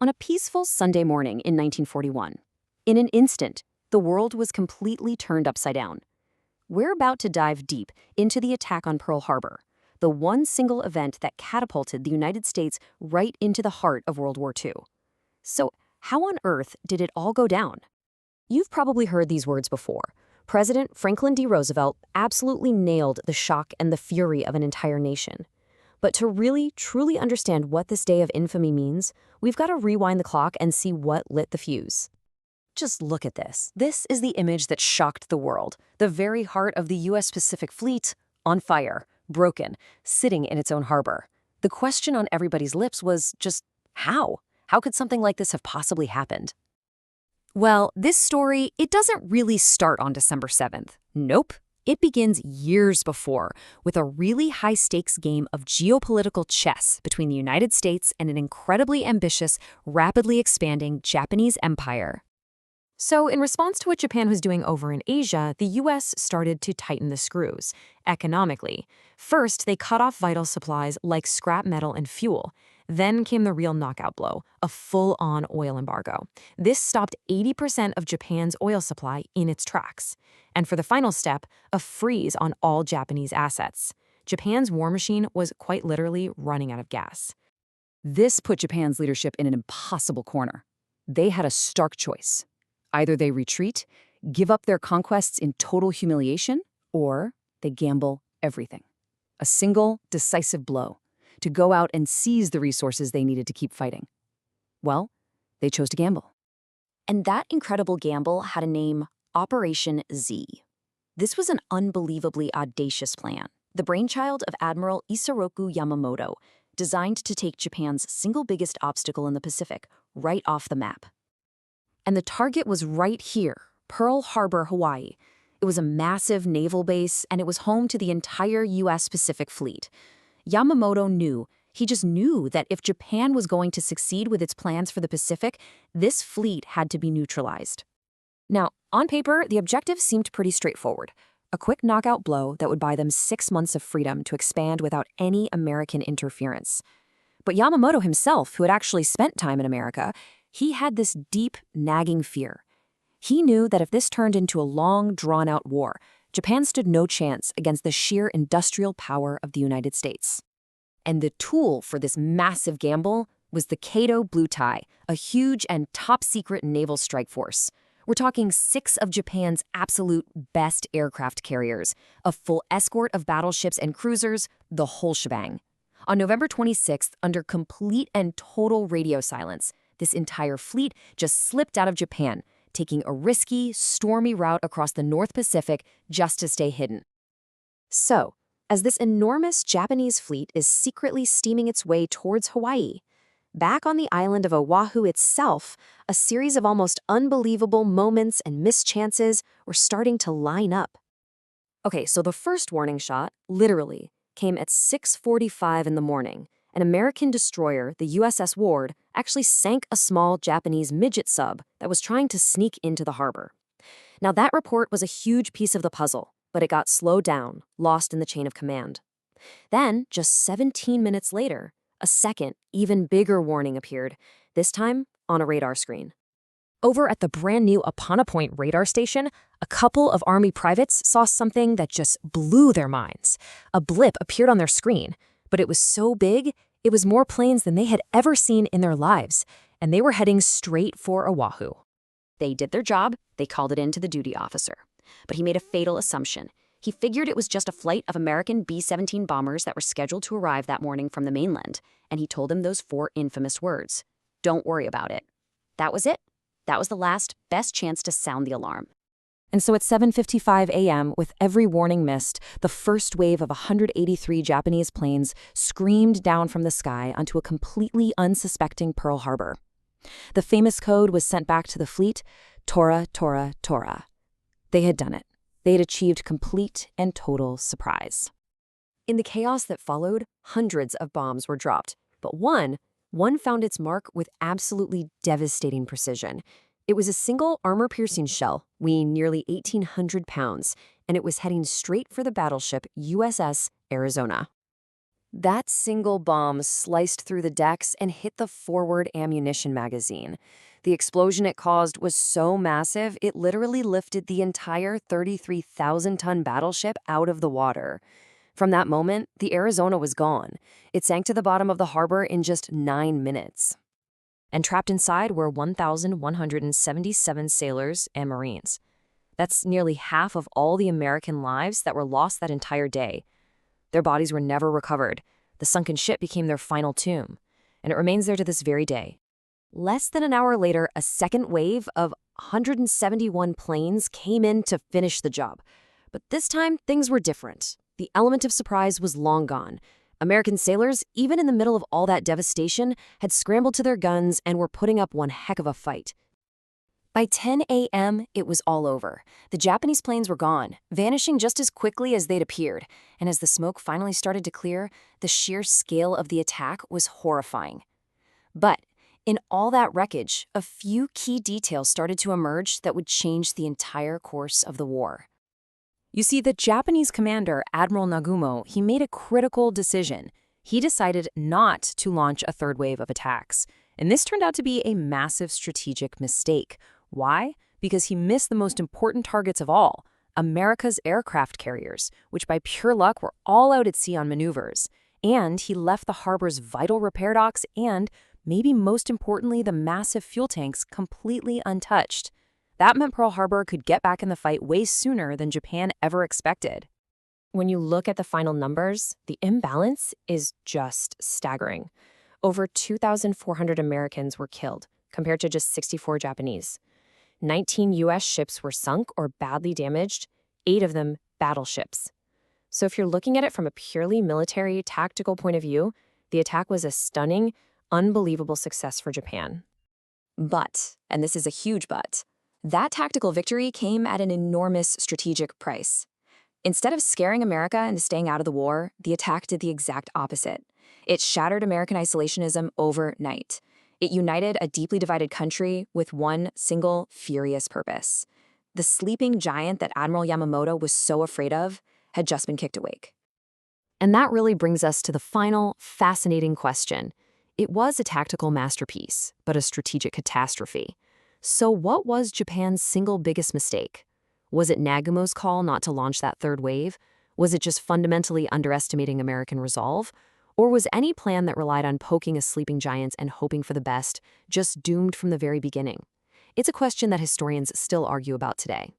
on a peaceful Sunday morning in 1941. In an instant, the world was completely turned upside down. We're about to dive deep into the attack on Pearl Harbor, the one single event that catapulted the United States right into the heart of World War II. So, how on earth did it all go down? You've probably heard these words before. President Franklin D. Roosevelt absolutely nailed the shock and the fury of an entire nation. But to really, truly understand what this day of infamy means, we've got to rewind the clock and see what lit the fuse. Just look at this. This is the image that shocked the world. The very heart of the U.S. Pacific Fleet, on fire, broken, sitting in its own harbor. The question on everybody's lips was just, how? How could something like this have possibly happened? Well, this story, it doesn't really start on December 7th. Nope. It begins years before, with a really high-stakes game of geopolitical chess between the United States and an incredibly ambitious, rapidly expanding Japanese empire. So, in response to what Japan was doing over in Asia, the U.S. started to tighten the screws, economically. First, they cut off vital supplies like scrap metal and fuel. Then came the real knockout blow, a full-on oil embargo. This stopped 80% of Japan's oil supply in its tracks. And for the final step, a freeze on all Japanese assets. Japan's war machine was quite literally running out of gas. This put Japan's leadership in an impossible corner. They had a stark choice. Either they retreat, give up their conquests in total humiliation, or they gamble everything. A single, decisive blow to go out and seize the resources they needed to keep fighting. Well, they chose to gamble. And that incredible gamble had a name, Operation Z. This was an unbelievably audacious plan, the brainchild of Admiral Isoroku Yamamoto, designed to take Japan's single biggest obstacle in the Pacific right off the map. And the target was right here, Pearl Harbor, Hawaii. It was a massive naval base, and it was home to the entire U.S. Pacific Fleet. Yamamoto knew, he just knew that if Japan was going to succeed with its plans for the Pacific, this fleet had to be neutralized. Now, on paper, the objective seemed pretty straightforward. A quick knockout blow that would buy them 6 months of freedom to expand without any American interference. But Yamamoto himself, who had actually spent time in America, he had this deep, nagging fear. He knew that if this turned into a long, drawn-out war, Japan stood no chance against the sheer industrial power of the United States. And the tool for this massive gamble was the Kato Blue Tie, a huge and top-secret naval strike force. We're talking 6 of Japan's absolute best aircraft carriers, a full escort of battleships and cruisers, the whole shebang. On November 26th, under complete and total radio silence, this entire fleet just slipped out of Japan, taking a risky, stormy route across the North Pacific just to stay hidden. So, as this enormous Japanese fleet is secretly steaming its way towards Hawaii, back on the island of Oahu itself, a series of almost unbelievable moments and mischances were starting to line up. Okay, so the first warning shot, literally, came at 6:45 in the morning. An American destroyer, the USS Ward, actually sank a small Japanese midget sub that was trying to sneak into the harbor. Now, that report was a huge piece of the puzzle, but it got slowed down, lost in the chain of command. Then, just 17 minutes later, a second, even bigger warning appeared, this time on a radar screen. Over at the brand new Apana Point radar station, a couple of Army privates saw something that just blew their minds. A blip appeared on their screen, but it was so big, it was more planes than they had ever seen in their lives, and they were heading straight for Oahu. They did their job, they called it in to the duty officer. But he made a fatal assumption. He figured it was just a flight of American B-17 bombers that were scheduled to arrive that morning from the mainland, and he told them those 4 infamous words. Don't worry about it. That was it. That was the last, best chance to sound the alarm. And so at 7:55 a.m., with every warning missed, the first wave of 183 Japanese planes screamed down from the sky onto a completely unsuspecting Pearl Harbor. The famous code was sent back to the fleet, Tora, Tora, Tora. They had done it. They had achieved complete and total surprise. In the chaos that followed, hundreds of bombs were dropped, but one found its mark with absolutely devastating precision. It was a single armor-piercing shell, weighing nearly 1,800 pounds, and it was heading straight for the battleship USS Arizona. That single bomb sliced through the decks and hit the forward ammunition magazine. The explosion it caused was so massive, it literally lifted the entire 33,000-ton battleship out of the water. From that moment, the Arizona was gone. It sank to the bottom of the harbor in just 9 minutes. And trapped inside were 1,177 sailors and Marines. That's nearly half of all the American lives that were lost that entire day. Their bodies were never recovered. The sunken ship became their final tomb, and it remains there to this very day. Less than an hour later, a second wave of 171 planes came in to finish the job. But this time, things were different. The element of surprise was long gone. American sailors, even in the middle of all that devastation, had scrambled to their guns and were putting up one heck of a fight. By 10 a.m., it was all over. The Japanese planes were gone, vanishing just as quickly as they'd appeared. And as the smoke finally started to clear, the sheer scale of the attack was horrifying. But in all that wreckage, a few key details started to emerge that would change the entire course of the war. You see, the Japanese commander, Admiral Nagumo, he made a critical decision. He decided not to launch a third wave of attacks. And this turned out to be a massive strategic mistake. Why? Because he missed the most important targets of all, America's aircraft carriers, which by pure luck were all out at sea on maneuvers. And he left the harbor's vital repair docks and, maybe most importantly, the massive fuel tanks completely untouched. That meant Pearl Harbor could get back in the fight way sooner than Japan ever expected. When you look at the final numbers, the imbalance is just staggering. Over 2,400 Americans were killed, compared to just 64 Japanese. 19 U.S. ships were sunk or badly damaged, 8 of them battleships. So if you're looking at it from a purely military, tactical point of view, the attack was a stunning, unbelievable success for Japan. But, and this is a huge but, that tactical victory came at an enormous strategic price. Instead of scaring America into staying out of the war, the attack did the exact opposite. It shattered American isolationism overnight. It united a deeply divided country with one single, furious purpose. The sleeping giant that Admiral Yamamoto was so afraid of had just been kicked awake. And that really brings us to the final, fascinating question. It was a tactical masterpiece, but a strategic catastrophe. So what was Japan's single biggest mistake? Was it Nagumo's call not to launch that third wave? Was it just fundamentally underestimating American resolve? Or was any plan that relied on poking a sleeping giant and hoping for the best just doomed from the very beginning? It's a question that historians still argue about today.